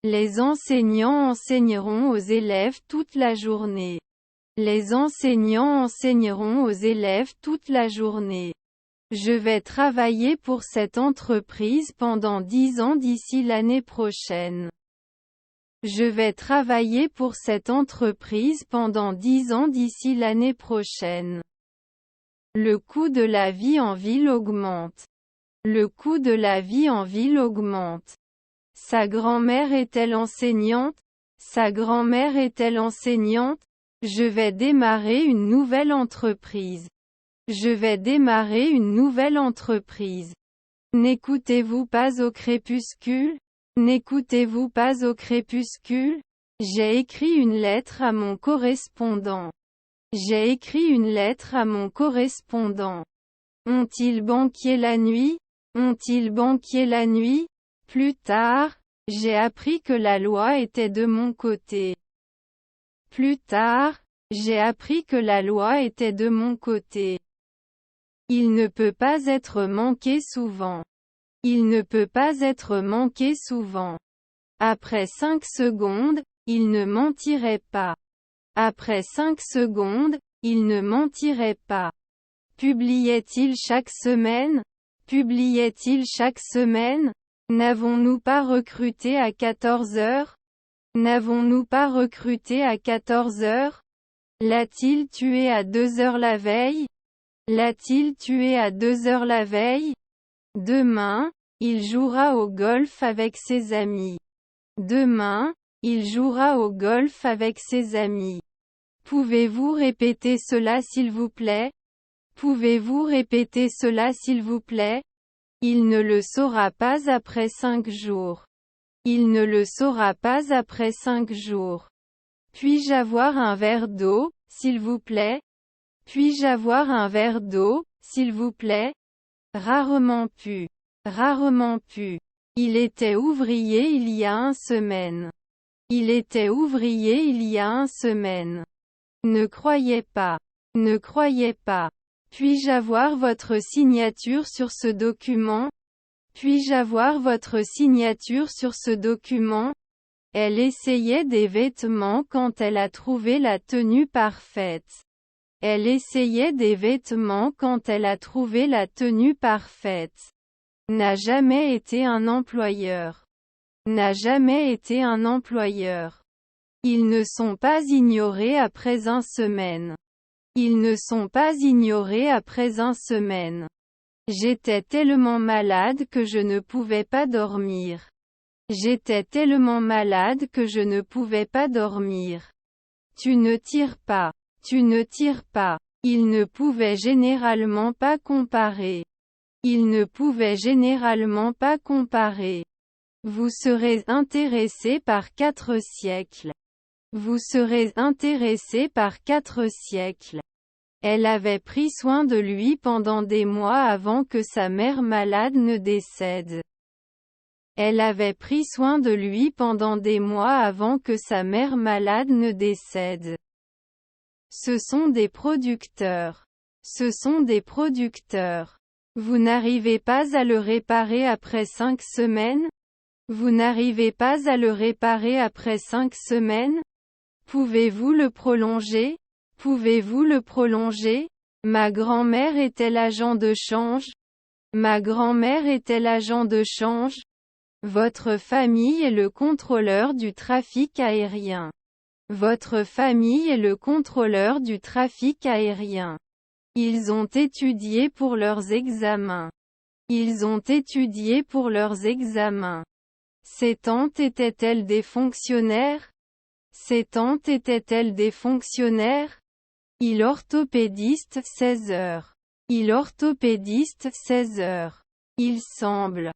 Les enseignants enseigneront aux élèves toute la journée. Les enseignants enseigneront aux élèves toute la journée. Je vais travailler pour cette entreprise pendant 10 ans d'ici l'année prochaine. Je vais travailler pour cette entreprise pendant 10 ans d'ici l'année prochaine. Le coût de la vie en ville augmente. Le coût de la vie en ville augmente. Sa grand-mère est-elle enseignante? Sa grand-mère est-elle enseignante? Je vais démarrer une nouvelle entreprise. Je vais démarrer une nouvelle entreprise. N'écoutez-vous pas au crépuscule? N'écoutez-vous pas au crépuscule? J'ai écrit une lettre à mon correspondant. J'ai écrit une lettre à mon correspondant. Ont-ils banquier la nuit? Ont-ils banquier la nuit? Plus tard, j'ai appris que la loi était de mon côté. Plus tard, j'ai appris que la loi était de mon côté. Il ne peut pas être manqué souvent. Il ne peut pas être manqué souvent. Après 5 secondes, il ne mentirait pas. Après 5 secondes, il ne mentirait pas. Publiait-il chaque semaine? Publiait-il chaque semaine? N'avons-nous pas recruté à 14 heures? N'avons-nous pas recruté à 14 heures? L'a-t-il tué à 2 heures la veille? L'a-t-il tué à 2 heures la veille? Demain, il jouera au golf avec ses amis. Demain, il jouera au golf avec ses amis. Pouvez-vous répéter cela s'il vous plaît? Pouvez-vous répéter cela s'il vous plaît? Il ne le saura pas après 5 jours. Il ne le saura pas après 5 jours. Puis-je avoir un verre d'eau, s'il vous plaît? Puis-je avoir un verre d'eau, s'il vous plaît? Rarement pu. Rarement pu. Il était ouvrier il y a 1 semaine. Il était ouvrier il y a 1 semaine. Ne croyez pas. Ne croyez pas. Puis-je avoir votre signature sur ce document? Puis-je avoir votre signature sur ce document? Elle essayait des vêtements quand elle a trouvé la tenue parfaite. Elle essayait des vêtements quand elle a trouvé la tenue parfaite. N'a jamais été un employeur. N'a jamais été un employeur. Ils ne sont pas ignorés après 1 semaine. Ils ne sont pas ignorés après 1 semaine. J'étais tellement malade que je ne pouvais pas dormir. J'étais tellement malade que je ne pouvais pas dormir. Tu ne tires pas. Tu ne tires pas. Il ne pouvait généralement pas comparer. Il ne pouvait généralement pas comparer. Vous serez intéressé par 4 siècles. Vous serez intéressé par 4 siècles. Elle avait pris soin de lui pendant des mois avant que sa mère malade ne décède. Elle avait pris soin de lui pendant des mois avant que sa mère malade ne décède. Ce sont des producteurs. Ce sont des producteurs. Vous n'arrivez pas à le réparer après 5 semaines? Vous n'arrivez pas à le réparer après 5 semaines? Pouvez-vous le prolonger? Pouvez-vous le prolonger? Ma grand-mère était l'agent de change? Ma grand-mère était l'agent de change? Votre famille est le contrôleur du trafic aérien. Votre famille est le contrôleur du trafic aérien. Ils ont étudié pour leurs examens. Ils ont étudié pour leurs examens. Ses tantes étaient-elles des fonctionnaires? Ses tantes étaient-elles des fonctionnaires? Il orthopédiste 16 heures. Il orthopédiste 16 heures. Il semble.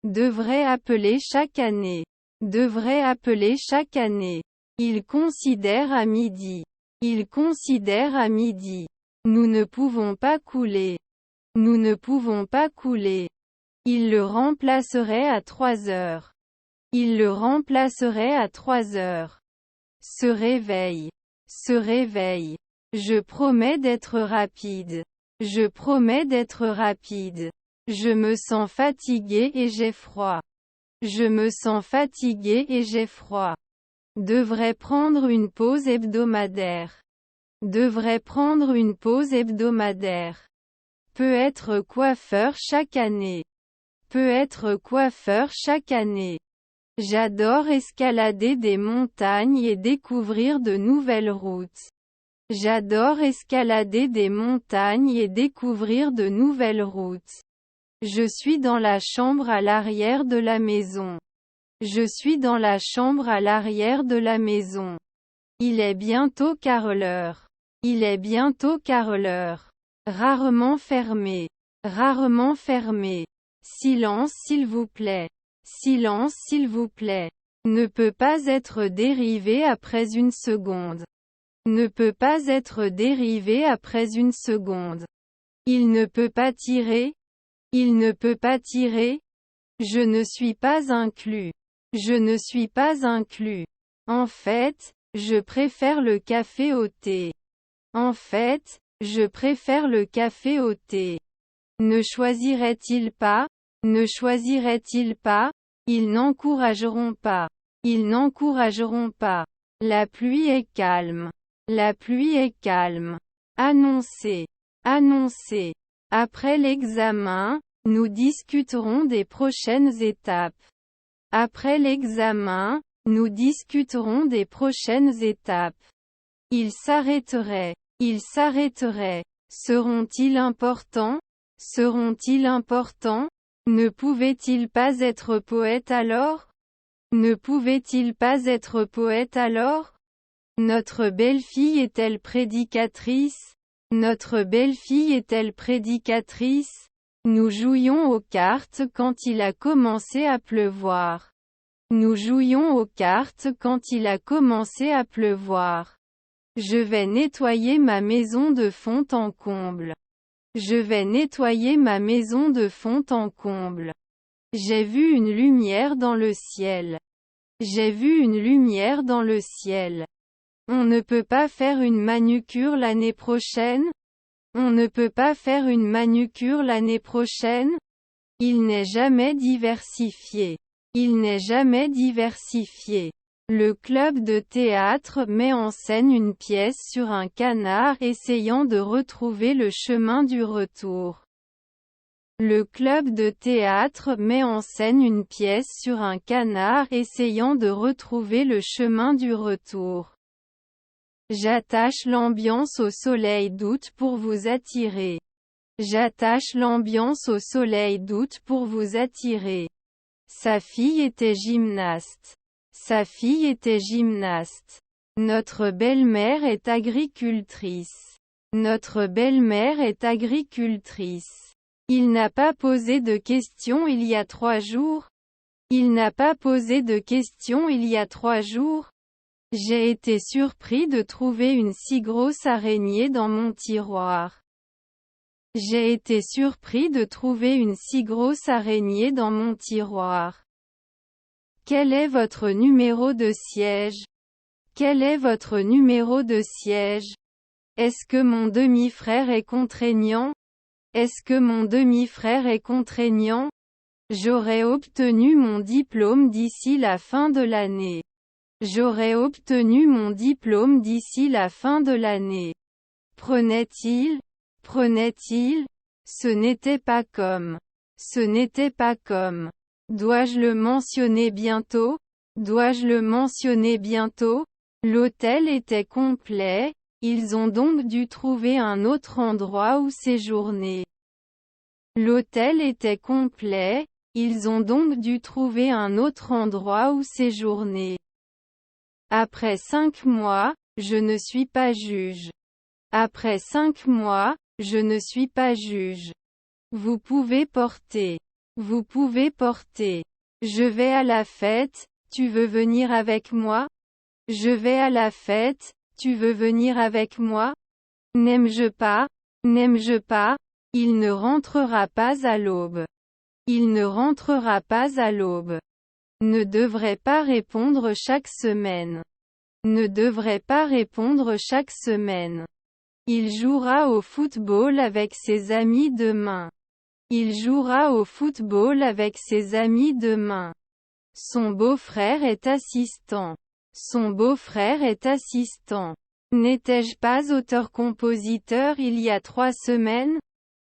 Devrait appeler chaque année. Devrait appeler chaque année. Il considère à midi. Il considère à midi. Nous ne pouvons pas couler. Nous ne pouvons pas couler. Il le remplacerait à 3 heures. Il le remplacerait à 3 heures. Se réveille. Se réveille. Je promets d'être rapide. Je promets d'être rapide. Je me sens fatigué et j'ai froid. Je me sens fatigué et j'ai froid. Devrais prendre une pause hebdomadaire. Devrais prendre une pause hebdomadaire. Peut être coiffeur chaque année. Peut être coiffeur chaque année. J'adore escalader des montagnes et découvrir de nouvelles routes. J'adore escalader des montagnes et découvrir de nouvelles routes. Je suis dans la chambre à l'arrière de la maison. Je suis dans la chambre à l'arrière de la maison. Il est bientôt carreleur. Il est bientôt carreleur. Rarement fermé. Rarement fermé. Silence s'il vous plaît. Silence s'il vous plaît. Ne peut pas être dérivé après une seconde. Ne peut pas être dérivé après une seconde. Il ne peut pas tirer. Il ne peut pas tirer. Je ne suis pas inclus. Je ne suis pas inclus. En fait, je préfère le café au thé. En fait, je préfère le café au thé. Ne choisirait-il pas? Ne choisirait-il pas? Ils n'encourageront pas. Ils n'encourageront pas. La pluie est calme. La pluie est calme. Annoncé. Annoncé. Après l'examen, nous discuterons des prochaines étapes. Après l'examen, nous discuterons des prochaines étapes. Ils s'arrêteraient. Ils s'arrêteraient. Seront-ils importants? Seront-ils importants? Ne pouvait-il pas être poète alors? Ne pouvait-il pas être poète alors? Notre belle-fille est-elle prédicatrice? Notre belle-fille est-elle prédicatrice? Nous jouions aux cartes quand il a commencé à pleuvoir. Nous jouions aux cartes quand il a commencé à pleuvoir. Je vais nettoyer ma maison de fond en comble. Je vais nettoyer ma maison de fond en comble. J'ai vu une lumière dans le ciel. J'ai vu une lumière dans le ciel. On ne peut pas faire une manucure l'année prochaine? On ne peut pas faire une manucure l'année prochaine? Il n'est jamais diversifié. Il n'est jamais diversifié. Le club de théâtre met en scène une pièce sur un canard essayant de retrouver le chemin du retour. Le club de théâtre met en scène une pièce sur un canard essayant de retrouver le chemin du retour. J'attache l'ambiance au soleil d'août pour vous attirer. J'attache l'ambiance au soleil d'août pour vous attirer. Sa fille était gymnaste. Sa fille était gymnaste. Notre belle-mère est agricultrice. Notre belle-mère est agricultrice. Il n'a pas posé de questions il y a 3 jours. Il n'a pas posé de questions il y a 3 jours. J'ai été surpris de trouver une si grosse araignée dans mon tiroir. J'ai été surpris de trouver une si grosse araignée dans mon tiroir. Quel est votre numéro de siège? Quel est votre numéro de siège? Est-ce que mon demi-frère est contraignant? Est-ce que mon demi-frère est contraignant? J'aurai obtenu mon diplôme d'ici la fin de l'année. J'aurai obtenu mon diplôme d'ici la fin de l'année. Prenait-il? Prenait-il? Ce n'était pas comme. Ce n'était pas comme. Dois-je le mentionner bientôt? Dois-je le mentionner bientôt? L'hôtel était complet, ils ont donc dû trouver un autre endroit où séjourner. L'hôtel était complet, ils ont donc dû trouver un autre endroit où séjourner. Après 5 mois, je ne suis pas juge. Après 5 mois, je ne suis pas juge. Vous pouvez porter. Vous pouvez porter. Je vais à la fête, tu veux venir avec moi? Je vais à la fête, tu veux venir avec moi? N'aime-je pas? N'aime-je pas? Il ne rentrera pas à l'aube. Il ne rentrera pas à l'aube. Ne devrait pas répondre chaque semaine. Ne devrait pas répondre chaque semaine. Il jouera au football avec ses amis demain. Il jouera au football avec ses amis demain. Son beau-frère est assistant. Son beau-frère est assistant. N'étais-je pas auteur-compositeur il y a 3 semaines?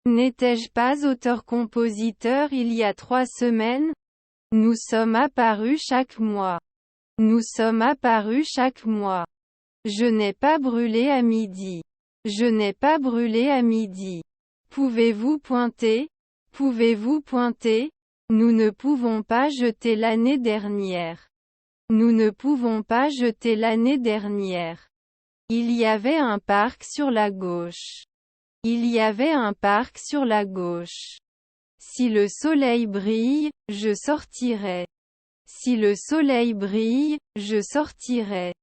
N'étais-je pas auteur-compositeur il y a 3 semaines? Nous sommes apparus chaque mois. Nous sommes apparus chaque mois. Je n'ai pas brûlé à midi. Je n'ai pas brûlé à midi. Pouvez-vous pointer? Pouvez-vous pointer? Nous ne pouvons pas jeter l'année dernière. Nous ne pouvons pas jeter l'année dernière. Il y avait un parc sur la gauche. Il y avait un parc sur la gauche. Si le soleil brille, je sortirai. Si le soleil brille, je sortirai.